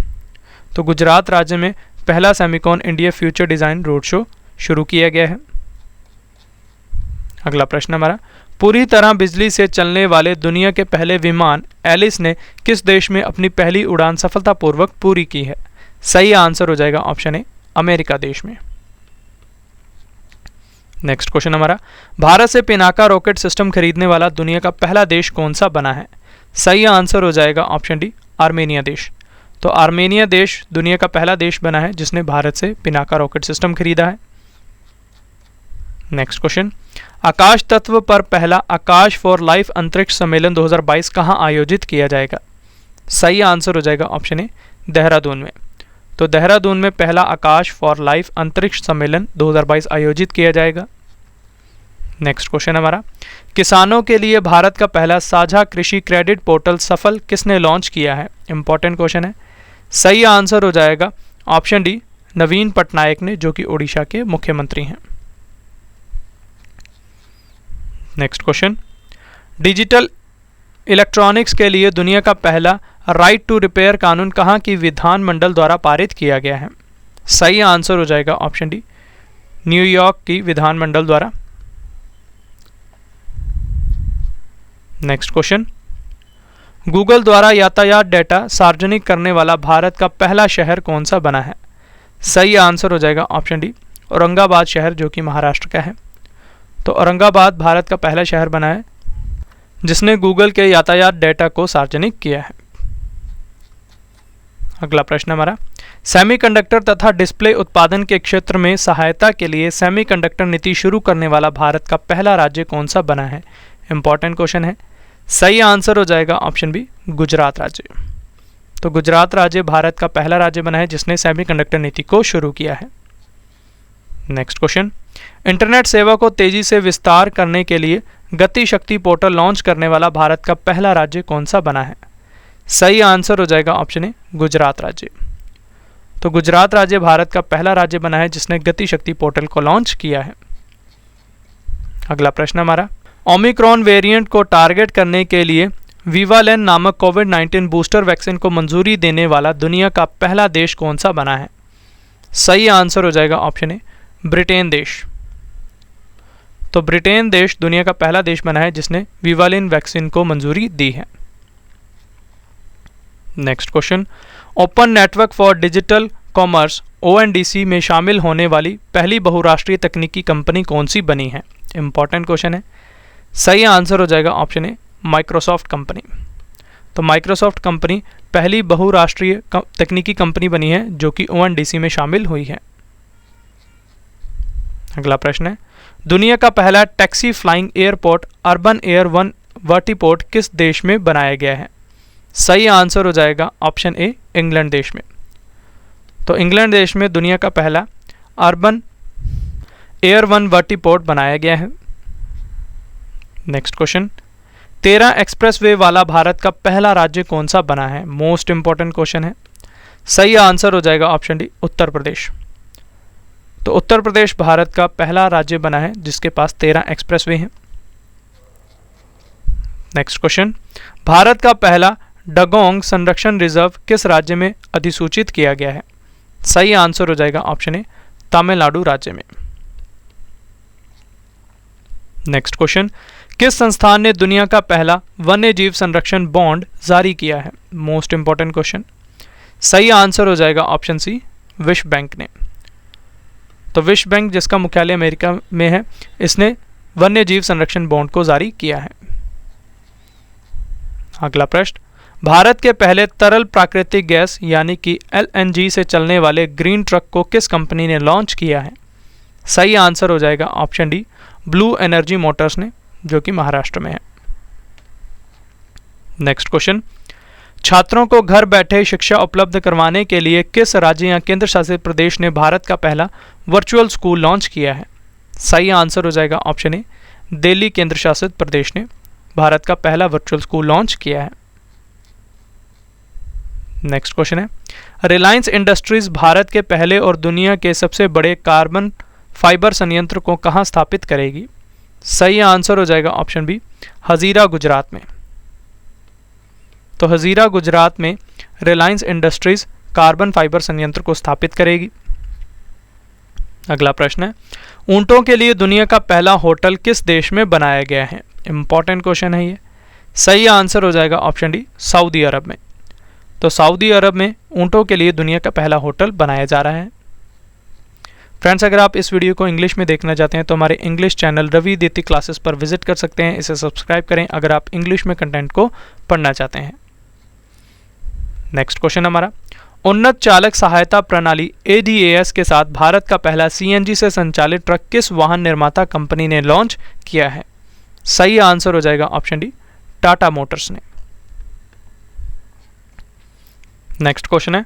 तो गुजरात राज्य में पहला Semicon India future design road show शुरू किया गया है। अगला प्रश्न हमारा, पूरी तरह बिजली से चलने वाले दुनिया के पहले विमान एलिस ने किस देश में अपनी पहली उड़ान सफलतापूर्वक पूरी की है? सही आंसर हो जाएगा ऑप्शन ए, अमेरिका देश में। नेक्स्ट क्वेश्चन हमारा, भारत से पिनाका रॉकेट सिस्टम खरीदने वाला दुनिया का पहला देश कौन सा बना है? सही आंसर हो जाएगा ऑप्शन डी, आर्मेनिया देश। तो आर्मेनिया देश दुनिया का पहला देश बना है जिसने भारत से पिनाका रॉकेट सिस्टम खरीदा है। नेक्स्ट क्वेश्चन, आकाश तत्व पर पहला आकाश फॉर लाइफ अंतरिक्ष सम्मेलन 2022 कहाँ आयोजित किया जाएगा? सही आंसर हो जाएगा ऑप्शन ए, देहरादून में। तो देहरादून में पहला आकाश फॉर लाइफ अंतरिक्ष सम्मेलन 2022 आयोजित किया जाएगा। नेक्स्ट क्वेश्चन हमारा, किसानों के लिए भारत का पहला साझा कृषि क्रेडिट पोर्टल सफल किसने लॉन्च किया है? इंपॉर्टेंट क्वेश्चन है। सही आंसर हो जाएगा ऑप्शन डी, नवीन पटनायक ने, जो कि ओडिशा के मुख्यमंत्री हैं। नेक्स्ट क्वेश्चन, डिजिटल इलेक्ट्रॉनिक्स के लिए दुनिया का पहला राइट टू रिपेयर कानून कहाँ की विधानमंडल द्वारा पारित किया गया है? सही आंसर हो जाएगा ऑप्शन डी, न्यूयॉर्क की विधानमंडल द्वारा। नेक्स्ट क्वेश्चन, गूगल द्वारा यातायात डेटा सार्वजनिक करने वाला भारत का पहला शहर कौन सा बना है? सही आंसर हो जाएगा ऑप्शन डी, औरंगाबाद शहर, जो कि महाराष्ट्र का है। तो औरंगाबाद भारत का पहला शहर बना है जिसने गूगल के यातायात डेटा को सार्वजनिक किया है। अगला प्रश्न हमारा, सेमीकंडक्टर तथा डिस्प्ले उत्पादन के क्षेत्र में सहायता के लिए सेमीकंडक्टर नीति शुरू करने वाला भारत का पहला राज्य कौन सा बना है? इंपॉर्टेंट क्वेश्चन है। सही आंसर हो जाएगा ऑप्शन बी, गुजरात राज्य। तो गुजरात राज्य भारत का पहला राज्य बना है जिसने सेमीकंडक्टर नीति को शुरू किया है। नेक्स्ट क्वेश्चन, इंटरनेट सेवा को तेजी से विस्तार करने के लिए गति शक्ति पोर्टल लॉन्च करने वाला भारत का पहला राज्य कौन सा बना है? सही आंसर हो जाएगा ऑप्शन ए, गुजरात राज्य। तो गुजरात राज्य भारत का पहला राज्य बना है जिसने गति शक्ति पोर्टल को लॉन्च किया है। अगला प्रश्न हमारा, ओमिक्रॉन वेरिएंट को टारगेट करने के लिए विवालेन नामक कोविड-19 बूस्टर वैक्सीन को मंजूरी देने वाला दुनिया का पहला देश कौन सा बना है? सही आंसर हो जाएगा ऑप्शन ए, ब्रिटेन देश। तो ब्रिटेन देश दुनिया का पहला देश बना है जिसने विवालेन वैक्सीन को मंजूरी दी है। Next question, open network for digital commerce ONDC में शामिल होने वाली पहली बहुराष्ट्रीय तकनीकी कंपनी कौन सी बनी है? इंपॉर्टेंट क्वेश्चन है। सही आंसर हो जाएगा ऑप्शन ए, माइक्रोसॉफ्ट कंपनी। तो माइक्रोसॉफ्ट कंपनी पहली बहुराष्ट्रीय तकनीकी कंपनी बनी है जो कि ONDC में शामिल हुई है। अगला प्रश्न है, दुनिया का पहला taxi flying airport urban air one vertiport किस देश में बनाया गया है? सही आंसर हो जाएगा ऑप्शन ए, इंग्लैंड देश में। तो इंग्लैंड देश में दुनिया का पहला अर्बन एयर वन वर्टीपोर्ट बनाया गया है। नेक्स्ट क्वेश्चन, 13 एक्सप्रेसवे वाला भारत का पहला राज्य कौन सा बना है? मोस्ट इंपॉर्टेंट क्वेश्चन है। सही आंसर हो जाएगा ऑप्शन डी, उत्तर प्रदेश। तो उत्तर प्रदेश भारत का पहला राज्य बना है जिसके पास 13 एक्सप्रेसवे हैं। नेक्स्ट क्वेश्चन, भारत का पहला डगोंग संरक्षण रिजर्व किस राज्य में अधिसूचित किया गया है? सही आंसर हो जाएगा ऑप्शन ए, तमिलनाडु राज्य में। नेक्स्ट क्वेश्चन, किस संस्थान ने दुनिया का पहला वन्य जीव संरक्षण बॉन्ड जारी किया है? Most important question. सही आंसर हो जाएगा ऑप्शन सी, विश्व बैंक ने। तो विश्व बैंक जिसका मुख्यालय अमेरिका में है, इसने वन्य जीव संरक्षण बॉन्ड को जारी किया है। अगला प्रश्न, भारत के पहले तरल प्राकृतिक गैस यानी कि LNG से चलने वाले ग्रीन ट्रक को किस कंपनी ने लॉन्च किया है? सही आंसर हो जाएगा option D, blue energy Motors ने, जो कि महाराष्ट्र में है। नेक्स्ट क्वेश्चन, छात्रों को घर बैठे शिक्षा उपलब्ध करवाने के लिए किस राज्य या केंद्र शासित प्रदेश ने भारत का पहला वर्चुअल स्कूल लॉन्च किया है? सही आंसर हो जाएगा ऑप्शन ए, दिल्ली केंद्र शासित प्रदेश ने भारत का पहला वर्चुअल स्कूल लॉन्च किया है। नेक्स्ट क्वेश्चन है, रिलायंस इंडस्ट्रीज भारत के पहले और दुनिया के सबसे बड़े कार्बन फाइबर संयंत्र को कहां स्थापित करेगी? सही आंसर हो जाएगा ऑप्शन बी, हजीरा गुजरात में। तो हजीरा गुजरात में रिलायंस इंडस्ट्रीज कार्बन फाइबर संयंत्र को स्थापित करेगी। अगला प्रश्न है, ऊंटों के लिए दुनिया का पहला होटल किस देश में बनाया गया है? इंपॉर्टेंट क्वेश्चन है ये। सही आंसर हो जाएगा ऑप्शन डी, सऊदी अरब में। तो सऊदी अरब में ऊंटों के लिए दुनिया का पहला होटल बनाया जा रहा है। फ्रेंड्स, अगर आप इस वीडियो को इंग्लिश में देखना चाहते हैं तो हमारे English channel Ravi Deepti classes पर विजिट कर सकते हैं। इसे सब्सक्राइब करें अगर आप इंग्लिश में कंटेंट को पढ़ना चाहते हैं। नेक्स्ट क्वेश्चन हमारा, उन्नत चालक सहायता प्रणाली ADAS के साथ भारत का पहला CNG से संचालित ट्रक किस वाहन निर्माता कंपनी ने लॉन्च किया है? सही आंसर हो जाएगा ऑप्शन डी, टाटा मोटर्स ने। नेक्स्ट क्वेश्चन है,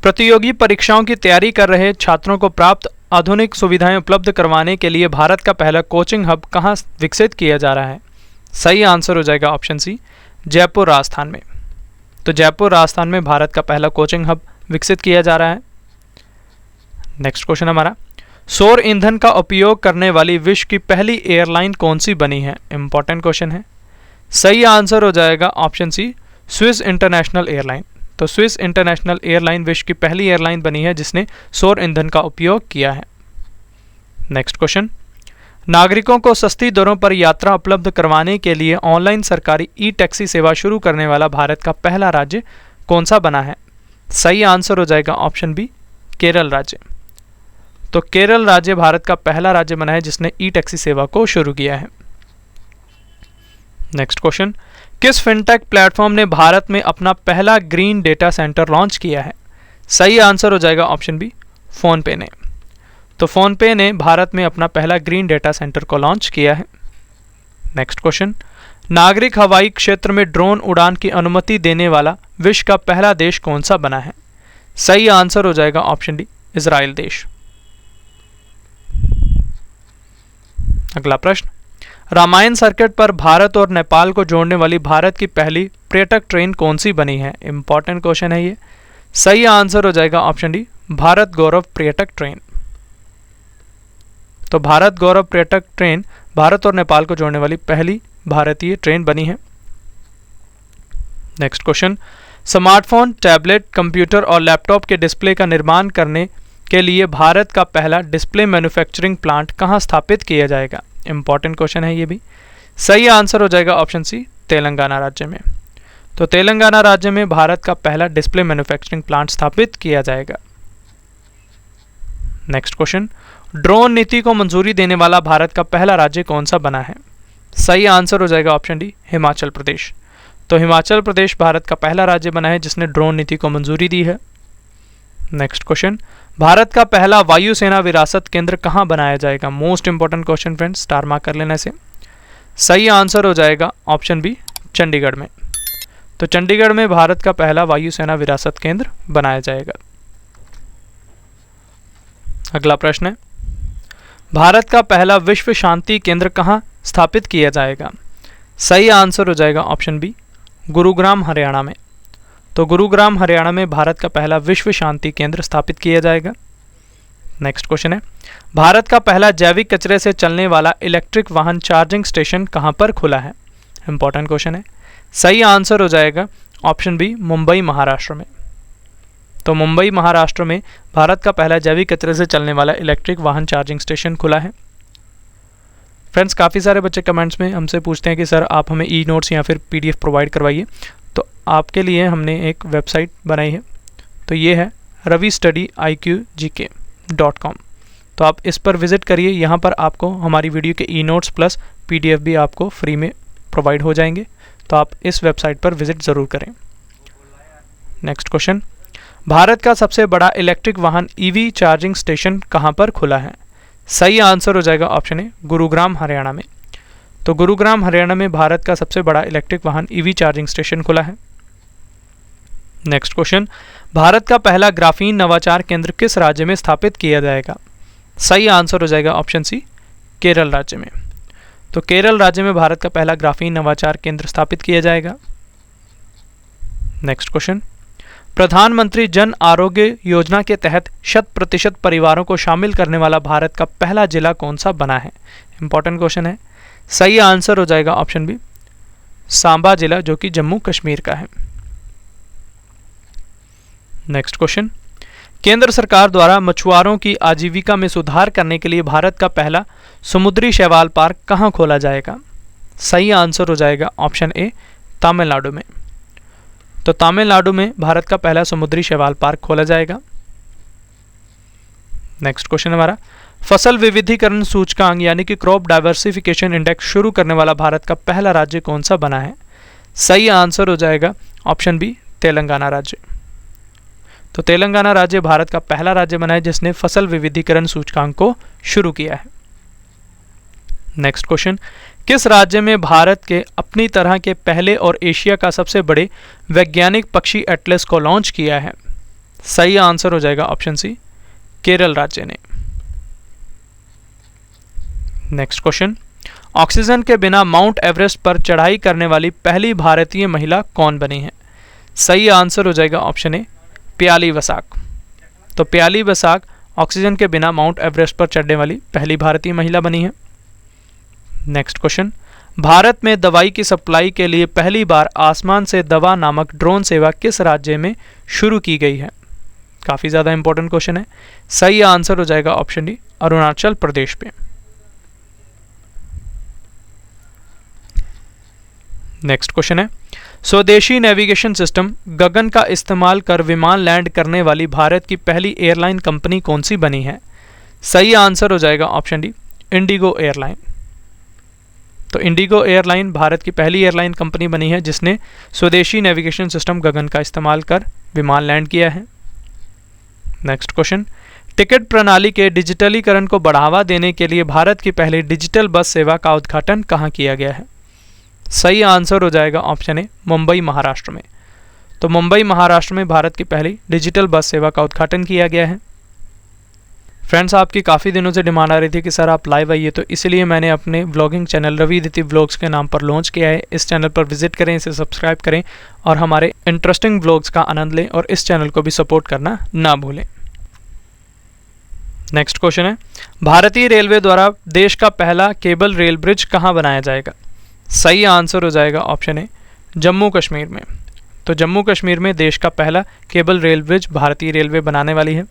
प्रतियोगी परीक्षाओं की तैयारी कर रहे छात्रों को प्राप्त आधुनिक सुविधाएं उपलब्ध करवाने के लिए भारत का पहला कोचिंग हब कहां विकसित किया जा रहा है? सही आंसर हो जाएगा ऑप्शन सी, जयपुर राजस्थान में। तो जयपुर राजस्थान में भारत का पहला कोचिंग हब विकसित किया जा रहा है। नेक्स्ट क्वेश्चन हमारा, सौर ईंधन का उपयोग करने वाली विश्व की पहली एयरलाइन कौन सी बनी है? इंपॉर्टेंट क्वेश्चन है। सही आंसर हो जाएगा option C, Swiss international airline. तो स्विस इंटरनेशनल एयरलाइन विश्व की पहली एयरलाइन बनी है जिसने सौर ईंधन का उपयोग किया है। नेक्स्ट क्वेश्चन, नागरिकों को सस्ती दरों पर यात्रा उपलब्ध करवाने के लिए ऑनलाइन सरकारी ई-टैक्सी सेवा शुरू करने वाला भारत का पहला राज्य कौन सा बना है? सही आंसर हो जाएगा ऑप्शन बी, केरल राज्य। तो केरल राज्य भारत का पहला राज्य बना है जिसने ई-टैक्सी सेवा को शुरू किया है। नेक्स्ट क्वेश्चन, किस फिनटेक प्लेटफॉर्म ने भारत में अपना पहला ग्रीन डेटा सेंटर लॉन्च किया है? सही आंसर हो जाएगा ऑप्शन बी, फोनपे ने। तो फोनपे ने भारत में अपना पहला ग्रीन डेटा सेंटर को लॉन्च किया है। नेक्स्ट क्वेश्चन, नागरिक हवाई क्षेत्र में ड्रोन उड़ान की अनुमति देने वाला विश्व का पहला देश कौन सा बना है? सही आंसर हो जाएगा ऑप्शन डी, इजराइल देश। अगला प्रश्न, रामायण सर्किट पर भारत और नेपाल को जोड़ने वाली भारत की पहली पर्यटक ट्रेन कौन सी बनी है? इंपॉर्टेंट क्वेश्चन है ये। सही आंसर हो जाएगा ऑप्शन डी, भारत गौरव पर्यटक ट्रेन। तो भारत गौरव पर्यटक ट्रेन भारत और नेपाल को जोड़ने वाली पहली भारतीय ट्रेन बनी है। Next question, smartphone, tablet, computer और लैपटॉप के डिस्प्ले का निर्माण करने के लिए भारत का पहला डिस्प्ले मैन्युफैक्चरिंग प्लांट कहां स्थापित किया जाएगा? इंपॉर्टेंट क्वेश्चन है ये भी। सही आंसर हो जाएगा ऑप्शन सी, तेलंगाना राज्य में। तो तेलंगाना राज्य में भारत का पहला डिस्प्ले मैन्युफैक्चरिंग प्लांट स्थापित किया जाएगा। नेक्स्ट क्वेश्चन, ड्रोन नीति को मंजूरी देने वाला भारत का पहला राज्य कौन सा बना है? सही आंसर हो जाएगा ऑप्शन डी, हिमाचल प्रदेश। तो हिमाचल प्रदेश भारत का पहला राज्य बना है जिसने ड्रोन नीति को मंजूरी दी है। नेक्स्ट क्वेश्चन, भारत का पहला वायुसेना विरासत केंद्र कहाँ बनाया जाएगा? Most important question friends, star mark कर लेना इसे। सही आंसर हो जाएगा ऑप्शन बी, चंडीगढ़ में। तो चंडीगढ़ में भारत का पहला वायुसेना विरासत केंद्र बनाया जाएगा। अगला प्रश्न है, भारत का पहला विश्व शांति केंद्र कहाँ स्थापित किया जाएगा? सही आंसर हो जाएगा ऑप्शन बी, गुरुग्राम हरियाणा में। तो गुरुग्राम हरियाणा में भारत का पहला विश्व शांति केंद्र स्थापित किया जाएगा। नेक्स्ट क्वेश्चन है, भारत का पहला जैविक कचरे से चलने वाला इलेक्ट्रिक वाहन चार्जिंग स्टेशन कहां पर खुला है? इंपॉर्टेंट क्वेश्चन है। सही आंसर हो जाएगा ऑप्शन बी, मुंबई महाराष्ट्र में। तो मुंबई महाराष्ट्र में भारत का पहला जैविक कचरे से चलने वाला इलेक्ट्रिक वाहन चार्जिंग स्टेशन खुला है। फ्रेंड्स, काफ़ी सारे बच्चे कमेंट्स में हमसे पूछते हैं कि सर आप हमें ई नोट्स या फिर PDF प्रोवाइड करवाइए। तो आपके लिए हमने एक वेबसाइट बनाई है, तो ये है ravistudy.iqgk.com। तो आप इस पर विजिट करिए, यहाँ पर आपको हमारी वीडियो के ई नोट्स प्लस PDF भी आपको फ्री में प्रोवाइड हो जाएंगे। तो आप इस वेबसाइट पर विजिट ज़रूर करें। नेक्स्ट क्वेश्चन, भारत का सबसे बड़ा इलेक्ट्रिक वाहन EV चार्जिंग स्टेशन कहाँ पर खुला है? सही आंसर हो जाएगा ऑप्शन ए, गुरुग्राम हरियाणा में। तो गुरुग्राम हरियाणा में भारत का सबसे बड़ा इलेक्ट्रिक वाहन EV चार्जिंग स्टेशन खुला है। नेक्स्ट क्वेश्चन, भारत का पहला ग्राफीन नवाचार केंद्र किस राज्य में स्थापित किया जाएगा? सही आंसर हो जाएगा ऑप्शन सी, केरल राज्य में। तो केरल राज्य में भारत का पहला ग्राफीन नवाचार केंद्र स्थापित किया जाएगा। नेक्स्ट क्वेश्चन, प्रधानमंत्री जन आरोग्य योजना के तहत 100% परिवारों को शामिल करने वाला भारत का पहला जिला कौन सा बना है? इंपॉर्टेंट क्वेश्चन है। सही आंसर हो जाएगा ऑप्शन बी, सांबा जिला, जो कि जम्मू कश्मीर का है। नेक्स्ट क्वेश्चन, केंद्र सरकार द्वारा मछुआरों की आजीविका में सुधार करने के लिए भारत का पहला समुद्री शैवाल पार्क कहाँ खोला जाएगा? सही आंसर हो जाएगा ऑप्शन ए, तमिलनाडु में। तो तमिलनाडु में भारत का पहला समुद्री शैवाल पार्क खोला जाएगा। नेक्स्ट क्वेश्चन हमारा, फसल विविधीकरण सूचकांक यानी कि क्रॉप डाइवर्सिफिकेशन इंडेक्स शुरू करने वाला भारत का पहला राज्य कौन सा बना है? सही आंसर हो जाएगा ऑप्शन बी, तेलंगाना राज्य। तो तेलंगाना राज्य भारत का पहला राज्य बना है जिसने फसल विविधीकरण सूचकांक को शुरू किया है। नेक्स्ट क्वेश्चन, किस राज्य में भारत के अपनी तरह के पहले और एशिया का सबसे बड़े वैज्ञानिक पक्षी एटलस को लॉन्च किया है? सही आंसर हो जाएगा ऑप्शन सी, केरल राज्य ने। नेक्स्ट क्वेश्चन, ऑक्सीजन के बिना माउंट एवरेस्ट पर चढ़ाई करने वाली पहली भारतीय महिला कौन बनी है? सही आंसर हो जाएगा ऑप्शन ए, प्याली वसाक। तो प्याली वसाक ऑक्सीजन के बिना माउंट एवरेस्ट पर चढ़ने वाली पहली भारतीय महिला बनी है। नेक्स्ट क्वेश्चन, भारत में दवाई की सप्लाई के लिए पहली बार आसमान से दवा नामक ड्रोन सेवा किस राज्य में शुरू की गई है? काफ़ी ज़्यादा इंपॉर्टेंट क्वेश्चन है। सही आंसर हो जाएगा ऑप्शन डी, अरुणाचल प्रदेश पे। नेक्स्ट क्वेश्चन है, स्वदेशी नेविगेशन सिस्टम गगन का इस्तेमाल कर विमान लैंड करने वाली भारत की पहली एयरलाइन कंपनी कौन सी बनी है? सही आंसर हो जाएगा ऑप्शन डी, इंडिगो एयरलाइन। तो इंडिगो एयरलाइन भारत की पहली एयरलाइन कंपनी बनी है जिसने स्वदेशी नेविगेशन सिस्टम गगन का इस्तेमाल कर विमान लैंड किया है। नेक्स्ट क्वेश्चन, टिकट प्रणाली के डिजिटलीकरण को बढ़ावा देने के लिए भारत की पहली डिजिटल बस सेवा का उद्घाटन कहाँ किया गया है? सही आंसर हो जाएगा ऑप्शन ए, मुंबई महाराष्ट्र में। तो मुंबई महाराष्ट्र में भारत की पहली डिजिटल बस सेवा का उद्घाटन किया गया है। फ्रेंड्स, आपकी काफ़ी दिनों से डिमांड आ रही थी कि सर आप लाइव आइए, तो इसलिए मैंने अपने vlogging channel Ravi Aditi vlogs के नाम पर लॉन्च किया है। इस चैनल पर विजिट करें, इसे सब्सक्राइब करें और हमारे इंटरेस्टिंग व्लॉग्स का आनंद लें और इस चैनल को भी सपोर्ट करना ना भूलें। नेक्स्ट क्वेश्चन है, भारतीय रेलवे द्वारा देश का पहला केबल रेल ब्रिज कहाँ बनाया जाएगा? सही आंसर हो जाएगा ऑप्शन ए, जम्मू कश्मीर में। तो जम्मू कश्मीर में देश का पहला केबल रेल ब्रिज भारतीय रेलवे बनाने वाली है।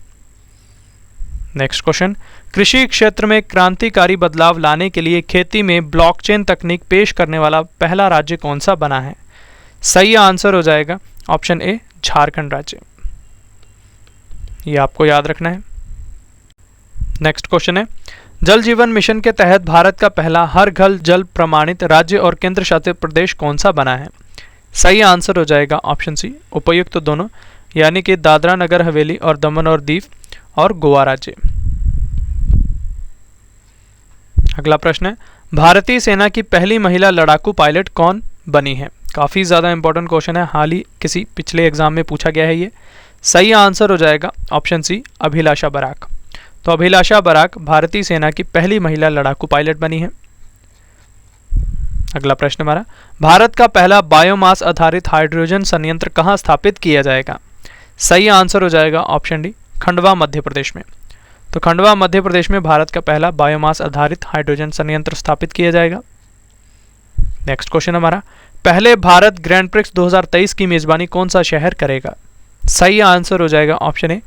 नेक्स्ट क्वेश्चन, कृषि क्षेत्र में क्रांतिकारी बदलाव लाने के लिए खेती में ब्लॉकचेन तकनीक पेश करने वाला पहला राज्य कौन सा बना है? सही आंसर हो जाएगा ऑप्शन ए, झारखंड राज्य। ये आपको याद रखना है। नेक्स्ट क्वेश्चन है, जल जीवन मिशन के तहत भारत का पहला हर घर जल प्रमाणित राज्य और केंद्र शासित प्रदेश कौन सा बना है? सही आंसर हो जाएगा ऑप्शन सी, उपर्युक्त दोनों, यानी कि दादरा नगर हवेली और दमन और दीव और गोवा राज्य। अगला प्रश्न है, भारतीय सेना की पहली महिला लड़ाकू पायलट कौन बनी है? काफ़ी ज़्यादा इंपॉर्टेंट क्वेश्चन है, हाल ही किसी पिछले एग्जाम में पूछा गया है ये। सही आंसर हो जाएगा ऑप्शन सी, अभिलाषा बराक। तो अभिलाषा बराक भारतीय सेना की पहली महिला लड़ाकू पायलट बनी है। अगला प्रश्न हमारा, भारत का पहला बायोमास आधारित हाइड्रोजन संयंत्र कहाँ स्थापित किया जाएगा? सही आंसर हो जाएगा ऑप्शन डी, खंडवा मध्य प्रदेश में। तो खंडवा मध्य प्रदेश में भारत का पहला बायोमास आधारित हाइड्रोजन संयंत्र स्थापित किया जाएगा। नेक्स्ट क्वेश्चन हमारा, पहले भारत ग्रैंड प्रिक्स 2023 की मेजबानी कौन सा शहर करेगा? सही आंसर हो जाएगा ऑप्शन ए,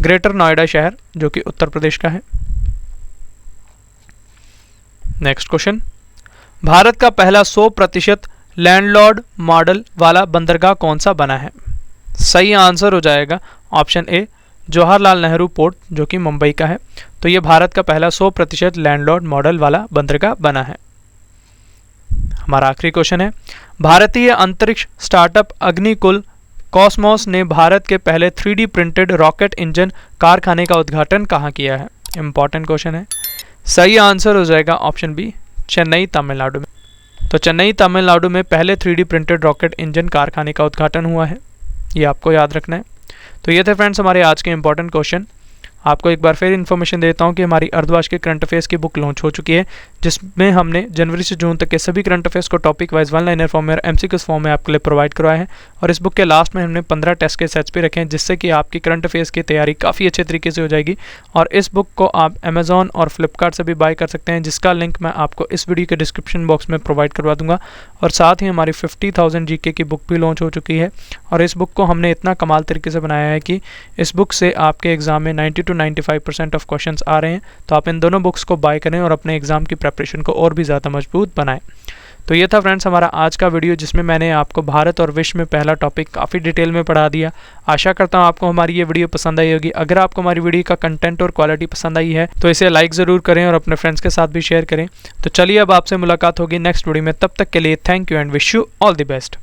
ग्रेटर नोएडा शहर, जो कि उत्तर प्रदेश का है। नेक्स्ट क्वेश्चन, भारत का पहला 100% लैंडलॉर्ड मॉडल वाला बंदरगाह कौन सा बना है? सही आंसर हो जाएगा option A, Jawaharlal Nehru port, जो कि मुंबई का है। तो ये भारत का पहला 100% लैंडलॉर्ड मॉडल वाला बंदरगाह बना है। हमारा आखिरी क्वेश्चन है, भारतीय अंतरिक्ष स्टार्टअप अग्निकुल कॉस्मोस ने भारत के पहले 3D प्रिंटेड रॉकेट इंजन कारखाने का उद्घाटन कहाँ किया है? इंपॉर्टेंट क्वेश्चन है। सही आंसर हो जाएगा ऑप्शन बी, चेन्नई तमिलनाडु में। तो चेन्नई तमिलनाडु में पहले 3D प्रिंटेड रॉकेट इंजन कारखाने का उद्घाटन हुआ है, ये आपको याद रखना है। तो ये थे फ्रेंड्स हमारे आज के इंपॉर्टेंट क्वेश्चन। आपको एक बार फिर इन्फॉर्मेशन देता हूँ कि हमारी अर्धवार्षिक के करंट अफेयर्स की बुक लॉन्च हो चुकी है, जिसमें हमने जनवरी से जून तक के सभी करंट अफेयर्स को topic wise one liner form में और एमसीक्यूज फॉर्म में आपके लिए प्रोवाइड करवाया है। और इस बुक के लास्ट में हमने 15 टेस्ट के सेट्स भी रखे हैं, जिससे कि आपकी करंट अफेयर्स की तैयारी काफ़ी अच्छे तरीके से हो जाएगी। और इस बुक को आप अमेजॉन और फ्लिपकार्ट से भी बाय कर सकते हैं, जिसका लिंक मैं आपको इस वीडियो के डिस्क्रिप्शन बॉक्स में प्रोवाइड करवा दूंगा। और साथ ही हमारी 50,000 जीके की बुक भी लॉन्च हो चुकी है। और इस बुक को हमने इतना कमाल तरीके से बनाया है कि इस बुक से आपके एग्जाम में 90 to 95% ऑफ क्वेश्चंस आ रहे हैं। तो आप इन दोनों बुक्स को बाय करें और अपने एग्जाम की प्रिपरेशन को और भी ज़्यादा मजबूत बनाएं। तो ये था फ्रेंड्स हमारा आज का वीडियो, जिसमें मैंने आपको भारत और विश्व में पहला टॉपिक काफ़ी डिटेल में पढ़ा दिया। आशा करता हूँ आपको हमारी ये वीडियो पसंद आई होगी। अगर आपको हमारी वीडियो का कंटेंट और क्वालिटी पसंद आई है तो इसे लाइक ज़रूर करें और अपने फ्रेंड्स के साथ भी शेयर करें। तो चलिए अब आपसे मुलाकात होगी नेक्स्ट वीडियो में, तब तक के लिए thank you and wish you all the best.